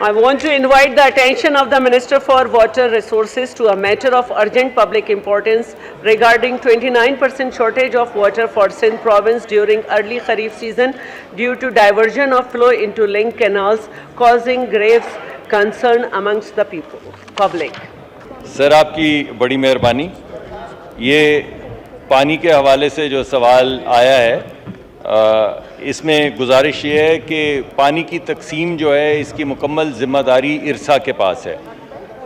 I want to invite the attention of the Minister for Water Resources to a matter of urgent public importance regarding 29% shortage of water for Sindh province during early Kharif season due to diversion of flow into link canals, causing grave concern amongst the public. سر آپ کی بڑی مہربانی. یہ پانی کے حوالے سے جو سوال آیا ہے اس میں گزارش یہ ہے کہ پانی کی تقسیم جو ہے اس کی مکمل ذمہ داری ارسا کے پاس ہے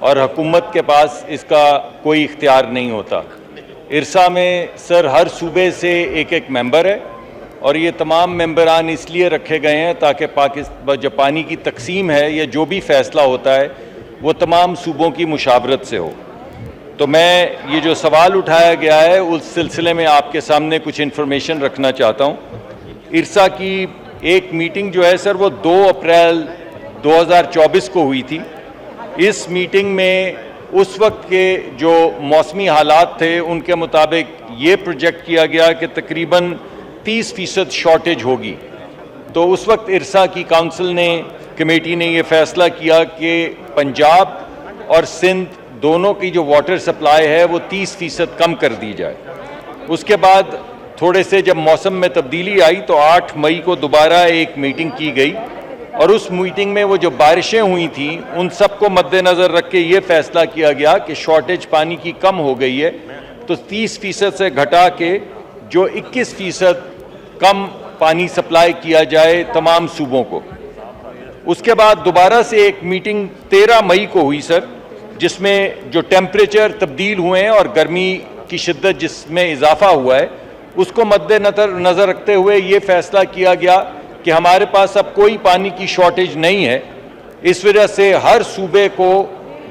اور حکومت کے پاس اس کا کوئی اختیار نہیں ہوتا. ارسا میں سر ہر صوبے سے ایک ایک ممبر ہے اور یہ تمام ممبران اس لیے رکھے گئے ہیں تاکہ جو پانی کی تقسیم ہے یا جو بھی فیصلہ ہوتا ہے وہ تمام صوبوں کی مشاورت سے ہو. تو میں یہ جو سوال اٹھایا گیا ہے اس سلسلے میں آپ کے سامنے کچھ انفارمیشن رکھنا چاہتا ہوں. ارسا کی ایک میٹنگ جو ہے سر وہ 2 اپریل 2024 کو ہوئی تھی. اس میٹنگ میں اس وقت کے جو موسمی حالات تھے ان کے مطابق یہ پروجیکٹ کیا گیا کہ تقریباً 30% شارٹیج ہوگی. تو اس وقت ارسا کی کونسل نے کمیٹی نے یہ فیصلہ کیا کہ پنجاب اور سندھ دونوں کی جو واٹر سپلائی ہے وہ 30% کم کر دی جائے. اس کے بعد تھوڑے سے جب موسم میں تبدیلی آئی تو 8 مئی کو دوبارہ ایک میٹنگ کی گئی اور اس میٹنگ میں وہ جو بارشیں ہوئی تھیں ان سب کو مد نظر رکھ کے یہ فیصلہ کیا گیا کہ شارٹیج پانی کی کم ہو گئی ہے تو 30% سے گھٹا کے جو 21% کم پانی سپلائی کیا جائے تمام صوبوں کو. اس کے بعد دوبارہ سے ایک میٹنگ 13 مئی کو ہوئی سر جس میں جو ٹیمپریچر تبدیل ہوئے ہیں اور گرمی کی شدت جس میں اضافہ ہوا ہے اس کو مد نظر رکھتے ہوئے یہ فیصلہ کیا گیا کہ ہمارے پاس اب کوئی پانی کی شارٹیج نہیں ہے. اس وجہ سے ہر صوبے کو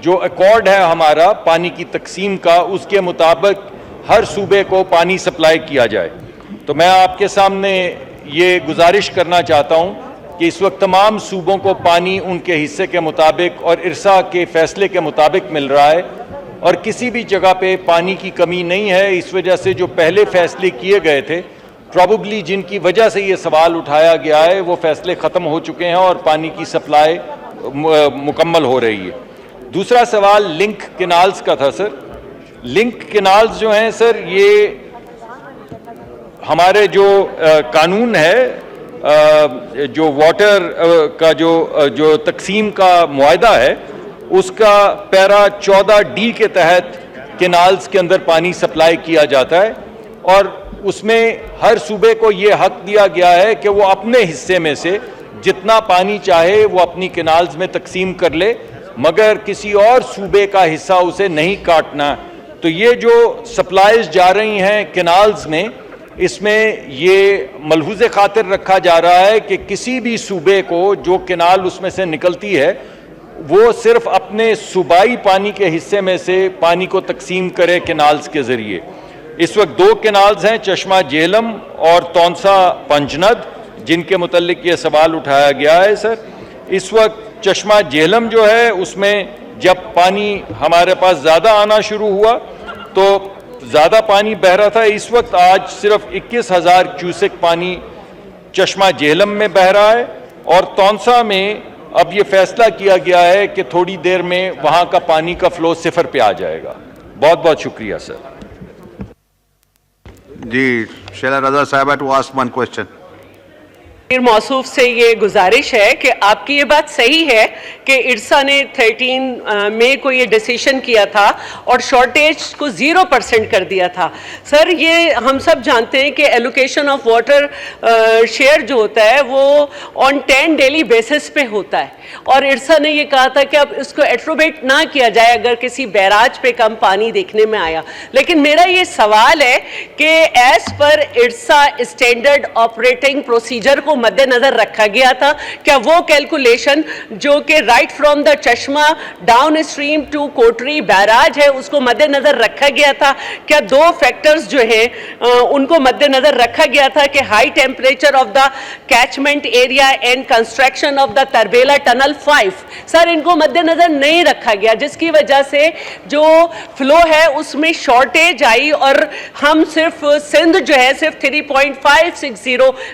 جو ایکارڈ ہے ہمارا پانی کی تقسیم کا اس کے مطابق ہر صوبے کو پانی سپلائی کیا جائے. تو میں آپ کے سامنے یہ گزارش کرنا چاہتا ہوں کہ اس وقت تمام صوبوں کو پانی ان کے حصے کے مطابق اور ارسا کے فیصلے کے مطابق مل رہا ہے اور کسی بھی جگہ پہ پانی کی کمی نہیں ہے. اس وجہ سے جو پہلے فیصلے کیے گئے تھے پرابیبلی جن کی وجہ سے یہ سوال اٹھایا گیا ہے وہ فیصلے ختم ہو چکے ہیں اور پانی کی سپلائی مکمل ہو رہی ہے. دوسرا سوال لنک کینالز کا تھا سر. لنک کینالز جو ہیں سر یہ ہمارے جو قانون ہے جو واٹر کا جو تقسیم کا معاہدہ ہے اس کا پیرا 14D کے تحت کینالز کے اندر پانی سپلائی کیا جاتا ہے اور اس میں ہر صوبے کو یہ حق دیا گیا ہے کہ وہ اپنے حصے میں سے جتنا پانی چاہے وہ اپنی کینالز میں تقسیم کر لے مگر کسی اور صوبے کا حصہ اسے نہیں کاٹنا. تو یہ جو سپلائیز جا رہی ہیں کینالز میں اس میں یہ ملحوظ خاطر رکھا جا رہا ہے کہ کسی بھی صوبے کو جو کینال اس میں سے نکلتی ہے وہ صرف اپنے صوبائی پانی کے حصے میں سے پانی کو تقسیم کرے کینالز کے ذریعے. اس وقت 2 کینالز ہیں چشمہ جہلم اور تونسا پنجند جن کے متعلق یہ سوال اٹھایا گیا ہے سر. اس وقت چشمہ جہلم جو ہے اس میں جب پانی ہمارے پاس زیادہ آنا شروع ہوا تو زیادہ پانی بہ رہا تھا. اس وقت آج صرف 21,000 کیوسک پانی چشمہ جہلم میں بہ رہا ہے اور تونسا میں اب یہ فیصلہ کیا گیا ہے کہ تھوڑی دیر میں وہاں کا پانی کا فلو 0 پہ آ جائے گا. بہت بہت شکریہ سر. جی شیلا رضا صاحبہ ٹو آسک ون کوسچن. موصوف سے یہ گزارش ہے کہ آپ کی یہ بات صحیح ہے کہ ارسا نے 13 مئی کو یہ ڈیسیشن کیا تھا اور شارٹیج کو 0% کر دیا تھا. سر یہ ہم سب جانتے ہیں کہ ایلوکیشن آف واٹر شیئر جو ہوتا ہے وہ آن 10 ڈیلی بیسس پہ ہوتا ہے اور ارسا نے یہ کہا تھا کہ اب اس کو ایٹروبیٹ نہ کیا جائے اگر کسی بیراج پہ کم پانی دیکھنے میں آیا. لیکن میرا یہ سوال ہے کہ as per IRSA standard operating procedure کو مد نظر رکھا گیا تھا کیا وہ کیلکولیشن جو کہ right from the Chashma downstream to Kotri Barrage ہے اس کو مد نظر رکھا گیا تھا؟ کیا 2 فیکٹرز جو ہیں ان کو مد نظر رکھا گیا تھا کہ high temperature of the catchment area and construction of the Tarbela tunnel 5 سر ان کو مد نظر نہیں رکھا گیا جس کی وجہ سے جو فلو ہے اس میں شارٹیج آئی اور ہم صرف سندھ جو ہے صرف 3.560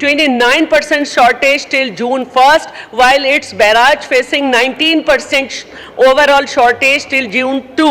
29% shortage till June 1st, while its barrage facing 19% overall shortage till June 2।